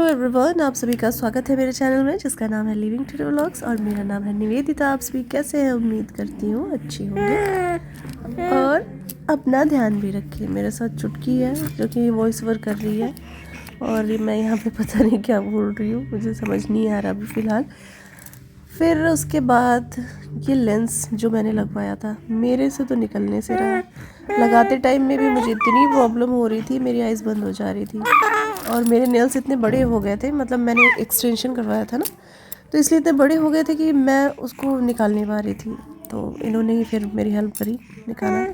Hello everyone, आप सभी का स्वागत है मेरे चैनल में जिसका नाम है लिविंग टुडे व्लॉग्स और मेरा नाम है निवेदिता। आप सभी कैसे हैं? उम्मीद करती हूँ अच्छी होंगे और अपना ध्यान भी रखिए। मेरे साथ चुटकी है जो कि वॉइस ओवर कर रही है और मैं यहाँ पे पता नहीं क्या बोल रही हूँ, मुझे समझ नहीं आ रहा अभी फ़िलहाल। फिर उसके बाद ये लेंस जो मैंने लगवाया था मेरे से तो निकलने से रहा। लगाते टाइम में भी मुझे इतनी प्रॉब्लम हो रही थी, मेरी आइज़ बंद हो जा रही थी और मेरे नेल्स इतने बड़े हो गए थे, मतलब मैंने एक्सटेंशन करवाया था ना, तो इसलिए इतने बड़े हो गए थे कि मैं उसको निकाल नहीं पा रही थी। तो इन्होंने ही फिर मेरी हेल्प करी निकाला,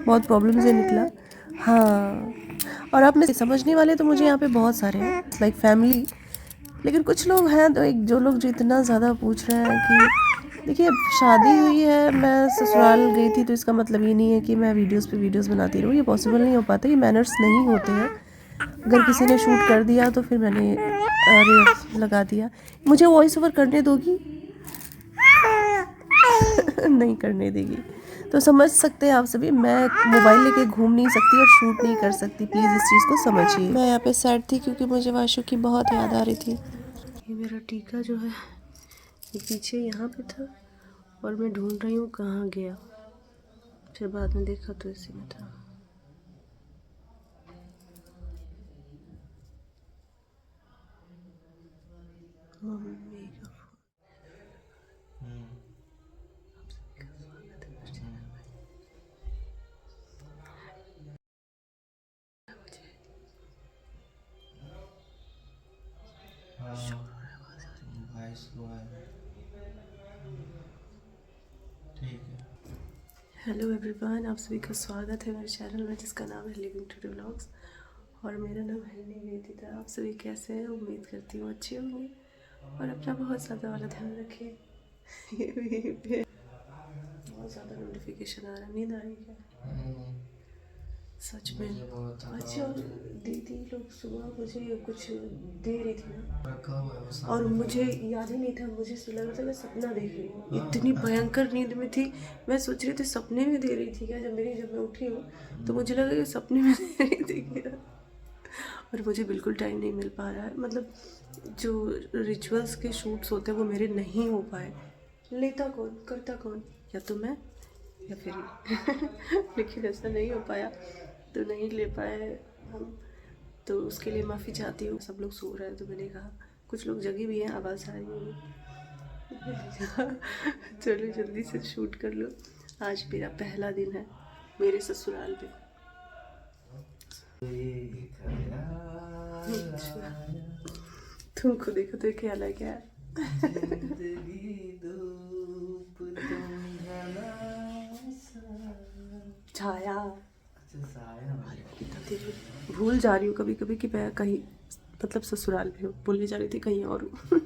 बहुत प्रॉब्लम से निकला। हाँ, और आप में समझने वाले तो मुझे यहाँ पे बहुत सारे हैं, लाइक फैमिली। लेकिन कुछ लोग हैं तो एक जो लोग जो इतना ज़्यादा पूछ रहे हैं कि देखिए अब शादी हुई है, मैं ससुराल गई थी, तो इसका मतलब ये नहीं है कि मैं वीडियोस पे वीडियोस बनाती रहूँ। ये पॉसिबल नहीं हो पाता, ये मैनर्स नहीं होते हैं। अगर किसी ने शूट कर दिया तो फिर मैंने अरे लगा दिया। मुझे वॉइस ओवर करने दोगी? नहीं करने देगी। तो समझ सकते हैं आप सभी, मैं मोबाइल लेके घूम नहीं सकती और शूट नहीं कर सकती, प्लीज़ इस चीज़ को समझिए। मैं यहाँ पे सैड थी क्योंकि मुझे वाशु की बहुत याद आ रही थी। ये मेरा टीका जो है ये पीछे यहाँ पे था और मैं ढूंढ रही हूँ कहाँ गया, फिर बाद में देखा तो इसी में था। मम्मी का हेलो एवरीवन, आप सभी का स्वागत है मेरे चैनल में जिसका नाम है लिविंग टुडे व्लॉग्स और मेरा नाम है निवेदिता। आप सभी कैसे हैं? उम्मीद करती हूँ अच्छे होंगे और अपना बहुत ज़्यादा वाला ध्यान रखिए। ये भी बहुत ज़्यादा नोटिफिकेशन आ रहा है, नींद आ रही है क्या? सच में। अच्छा, और दीदी लोग सुबह मुझे कुछ दे रही थी ना और मुझे याद ही नहीं था, मुझे लग रहा था मैं सपना देख रही हूँ, इतनी भयंकर नींद में थी। मैं सोच रही थी सपने में दे रही थी क्या, जब मैं उठी हूँ तो मुझे लगा कि सपने में दे रही थी क्या। और मुझे बिल्कुल टाइम नहीं मिल पा रहा है, मतलब जो रिचुअल्स के शूट्स होते हैं वो मेरे नहीं हो पाए। लेता कौन, करता कौन, या तो मैं या फिर लेकिन ऐसा नहीं हो पाया, तो नहीं ले पाए हम। तो उसके लिए माफ़ी चाहती हूँ। सब लोग सो रहे हैं तो मैंने कहा, कुछ लोग जगी भी हैं, आवाज़ आ रही होगी। चलो जल्दी से शूट कर लो। आज मेरा पहला दिन है मेरे ससुराल में। तुमको देखो तो क्या लग गया? छाया, भूल जा रही हूँ कभी कभी कि मैं कहीं, मतलब ससुराल में हूँ, भूलने जा रही थी कहीं और हूँ।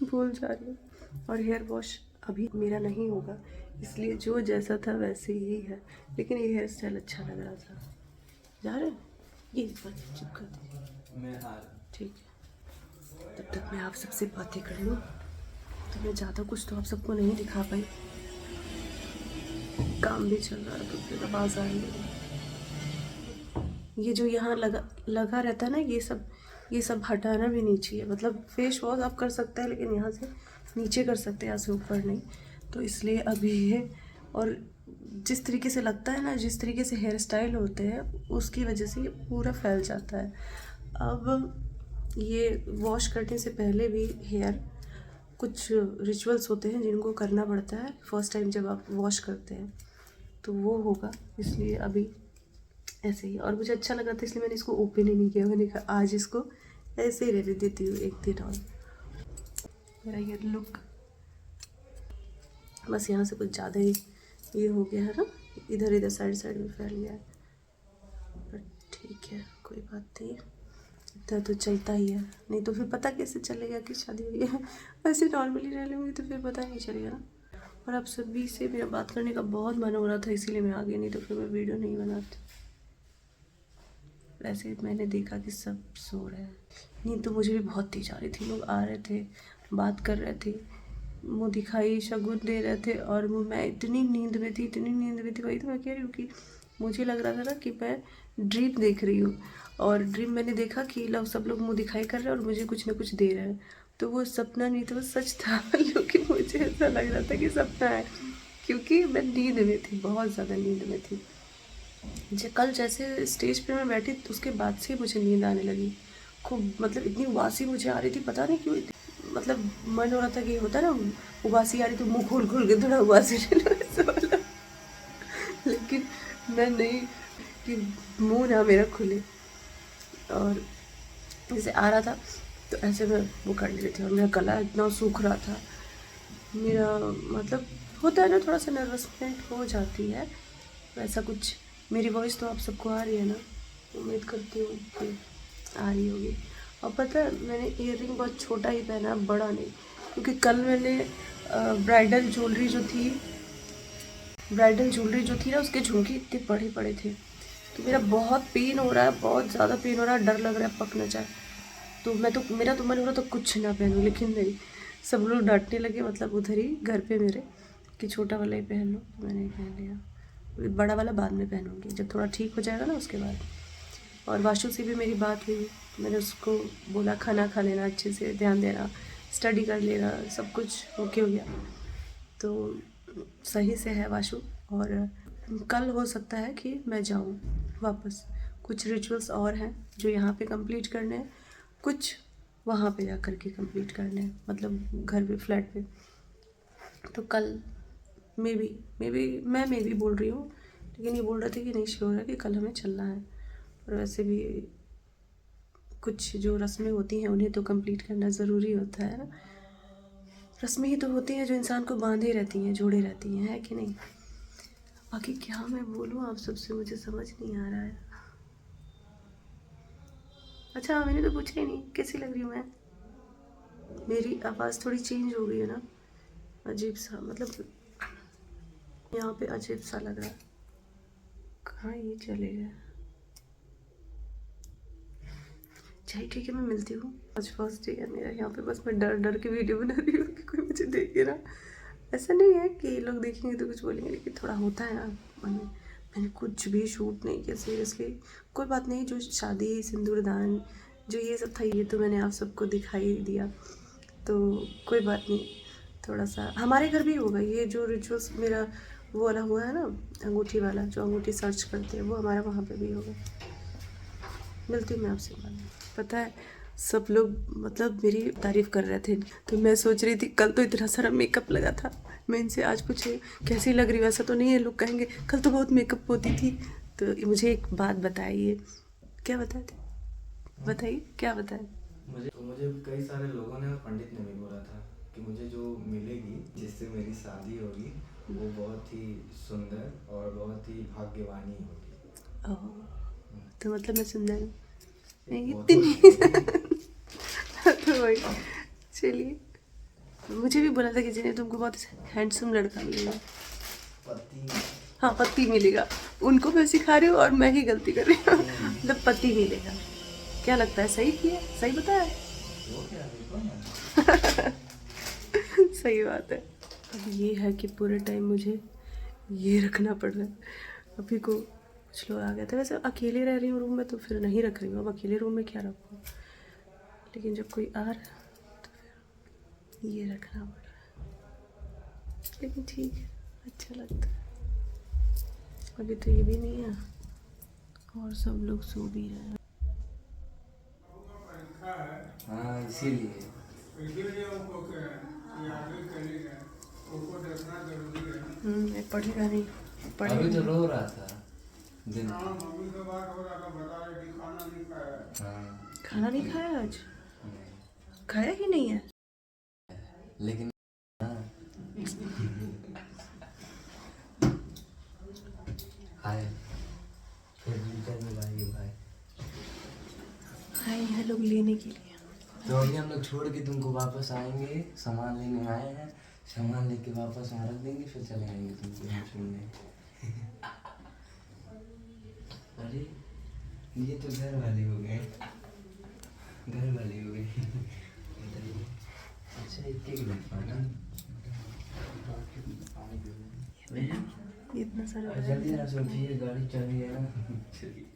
भूल जा रही हूँ। और हेयर वॉश अभी मेरा नहीं होगा, इसलिए जो जैसा था वैसे ही है, लेकिन ये हेयर स्टाइल अच्छा लग रहा था। जा रहे हैं ये चिपका दे, ठीक है। तब तक मैं आप सबसे बातें कर लूँ, तो मैं ज़्यादा कुछ तो आप सबको नहीं दिखा पाई, काम भी चल रहा है तो फिर आवाज़ आ रही है। ये जो यहाँ लगा लगा रहता है ना, ये सब हटाना भी नहीं चाहिए। मतलब फेस वॉश आप कर सकते हैं लेकिन यहाँ से नीचे कर सकते हैं, यहाँ से ऊपर नहीं। तो इसलिए अभी ये, और जिस तरीके से लगता है ना, जिस तरीके से हेयर स्टाइल होते हैं उसकी वजह से ये पूरा फैल जाता है। अब ये वॉश करने से पहले भी हेयर कुछ रिचुअल्स होते हैं जिनको करना पड़ता है फर्स्ट टाइम जब आप वॉश करते हैं, तो वो होगा, इसलिए अभी ऐसे ही। और मुझे अच्छा लगा था इसलिए मैंने इसको ओपन ही नहीं किया, मैंने कहा आज इसको ऐसे ही रहने देती हूँ एक दिन और। मेरा ये लुक बस यहाँ से कुछ ज़्यादा ही ये हो गया है ना, इधर इधर साइड साइड में फैल गया है, पर ठीक है कोई बात नहीं, इतना तो चलता ही है। नहीं तो फिर पता कैसे चलेगा कि शादी हुई है? ऐसे नॉर्मली रह लूँगी तो फिर पता नहीं चलेगा ना। और आप सभी से मेरा बात करने का बहुत मन हो रहा था, इसीलिए मैं आ गई, नहीं तो फिर मैं वीडियो नहीं बनाती। वैसे मैंने देखा कि सब सो रहे हैं, नींद तो मुझे भी बहुत तेज आ रही थी। लोग आ रहे थे, बात कर रहे थे, मुँह दिखाई शगुन दे रहे थे और मैं इतनी नींद में थी, इतनी नींद में थी। वही तो मैं कह रही हूँ कि मुझे लग रहा था ना कि मैं ड्रीम देख रही हूँ। और ड्रीम मैंने देखा कि लोग सब लोग मुंह दिखाई कर रहे हैं और मुझे कुछ ना कुछ दे रहे हैं। तो वो सपना नहीं था, वो सच था। लेकिन मुझे ऐसा लग रहा था कि सपना है, क्योंकि मैं नींद में थी, बहुत ज़्यादा नींद में थी। कल जैसे स्टेज पे मैं बैठी तो उसके बाद से मुझे नींद आने लगी खूब, मतलब इतनी उबासी मुझे आ रही थी, पता नहीं क्यों मतलब मन हो रहा था कि होता ना उबासी आ रही तो मुंह खोल खोल के थोड़ा उबासी ले लो, ऐसा वाला। लेकिन मैं नहीं, कि मुंह ना मेरा खुले, और जैसे आ रहा था तो ऐसे मैं वो कर रही थी, और मेरा गला इतना सूख रहा था। मेरा मतलब होता है ना, थोड़ा सा नर्वसमेंट हो जाती है, वैसा कुछ। मेरी वॉइस तो आप सबको आ रही है ना, उम्मीद करती हूँ कि आ रही होगी। और पता है मैंने ईयररिंग बहुत छोटा ही पहना, बड़ा नहीं, क्योंकि कल मैंने ब्राइडल ज्वेलरी जो थी ना, उसके झुमके इतने बड़े बड़े थे, तो मेरा बहुत पेन हो रहा है, बहुत ज़्यादा पेन हो रहा है, डर लग रहा है पक ना जाए। तो मेरा तो मन हो रहा था कुछ ना पहनूं, लेकिन नहीं, सब लोग डांटने लगे, मतलब उधर ही घर पे मेरे, कि छोटा वाला ही पहन लो। तो मैंने पहन लिया, बड़ा वाला बाद में पहनूंगी जब थोड़ा ठीक हो जाएगा ना, उसके बाद। और वाशु से भी मेरी बात हुई, मैंने उसको बोला खाना खा लेना, अच्छे से ध्यान देना, स्टडी कर लेना, सब कुछ ओके हो गया, तो सही से है वाशु। और कल हो सकता है कि मैं जाऊँ वापस, कुछ रिचुअल्स और हैं जो यहाँ पे कंप्लीट करने हैं, कुछ वहाँ पे जा कर के कंप्लीट करने हैं, मतलब घर पे, फ्लैट पे। तो कल मे बी बोल रही हूँ, लेकिन ये बोल रहे थे कि नहीं, श्योर है कि कल हमें चलना है। और वैसे भी कुछ जो रस्में होती हैं उन्हें तो कंप्लीट करना ज़रूरी होता है ना, रस्में ही तो होती हैं जो इंसान को बांधे रहती हैं, जोड़े रहती हैं, है कि नहीं। बाकी क्या मैं बोलूँ आप सबसे, मुझे समझ नहीं आ रहा है। अच्छा मैंने तो पूछा ही नहीं कैसी लग रही हूँ मैं। मेरी आवाज़ थोड़ी चेंज हो गई है ना, अजीब सा, मतलब यहाँ पे अजीब सा लग रहा है। कहाँ ये चले गए। चलिए ठीक है, मैं मिलती हूँ। आज फर्स्ट डे है मेरा यहाँ पे, बस मैं डर डर के वीडियो बना रही हूँ कि कोई मुझे देखे ना। ऐसा नहीं है कि लोग देखेंगे तो कुछ बोलेंगे, लेकिन थोड़ा होता है ना मन में। मैंने कुछ भी शूट नहीं किया सीरियसली, कोई बात नहीं। जो शादी, सिंदूरदान, जो ये सब था, ये तो मैंने आप सबको दिखाई दिया, तो कोई बात नहीं। थोड़ा सा हमारे घर भी होगा ये जो रिचुअल्स, मेरा वो वाला हुआ है ना, अंगूठी वाला, जो अंगूठी सर्च करते हैं, वो हमारा वहाँ पे भी होगा। मिलती हूँ मैं आपसे बाद में। पता है सब लोग मतलब मेरी तारीफ़ कर रहे थे, तो मैं सोच रही थी कल तो इतना सारा मेकअप लगा था, मैं इनसे आज पूछे कैसी लग रही, वैसा तो नहीं है, लोग कहेंगे कल तो बहुत मेकअप होती थी। तो मुझे एक बात बताइए, क्या बताए थे, बताइए क्या बताए। मुझे कई सारे लोगों ने और पंडित ने भी बोला था कि मुझे जो मिलेगी, जिससे मेरी शादी होगी, वो बहुत ही सुंदर और बहुत ही भाग्यवानी होगी। तो मतलब मैं सुंदर हूँ, नहीं वो तो इतनी है। तो वही, चलिए। मुझे भी बोला था कि जिन्हें तुमको बहुत हैंडसम लड़का मिलेगा, पति। हाँ पति मिलेगा, उनको मैं सिखा रही हूँ और मैं ही गलती कर रही हूँ। मतलब पति मिलेगा, क्या लगता है सही किया, सही बताया। वो क्या, देखो ना। सही बात है। अब ये है कि पूरे टाइम मुझे ये रखना पड़ रहा है। अभी को कुछ लोग आ गए थे, वैसे अकेले रह रही हूँ रूम में तो फिर नहीं रख रही हूँ, अब अकेले रूम में क्या रखूँ, लेकिन जब कोई आ रहा है तो फिर ये रखना पड़ रहा है। लेकिन ठीक है, अच्छा लगता है। अभी तो ये भी नहीं है और सब लोग सो भी रहे हैं। हाँ इसीलिए। मैं पढ़ेगा नहीं, अभी पढ़ेगा तो नहीं। रो रहा था दिन। मम्मी से बात हो रहा था, बता रही थी खाना नहीं खाया। हाँ खाना नहीं खाया आज, नहीं, खाया ही नहीं है। लेकिन हाँ हाय, फिर रिटर्न में भाई भाई। आए हैं लोग लेने के लिए। तो अभी हम लोग छोड़ के तुमको वापस आएंगे, सामान लेने आए हैं, सामान लेके वापस वहाँ रख देंगे, फिर चले आएंगे तुमको हम सुनने। अरे ये तो घर वाले हो गए, घर वाले हो गए। अच्छा इतने की पानी, इतना सारा जल्दी ना, फिर गाड़ी चल रही है ना। चलिए।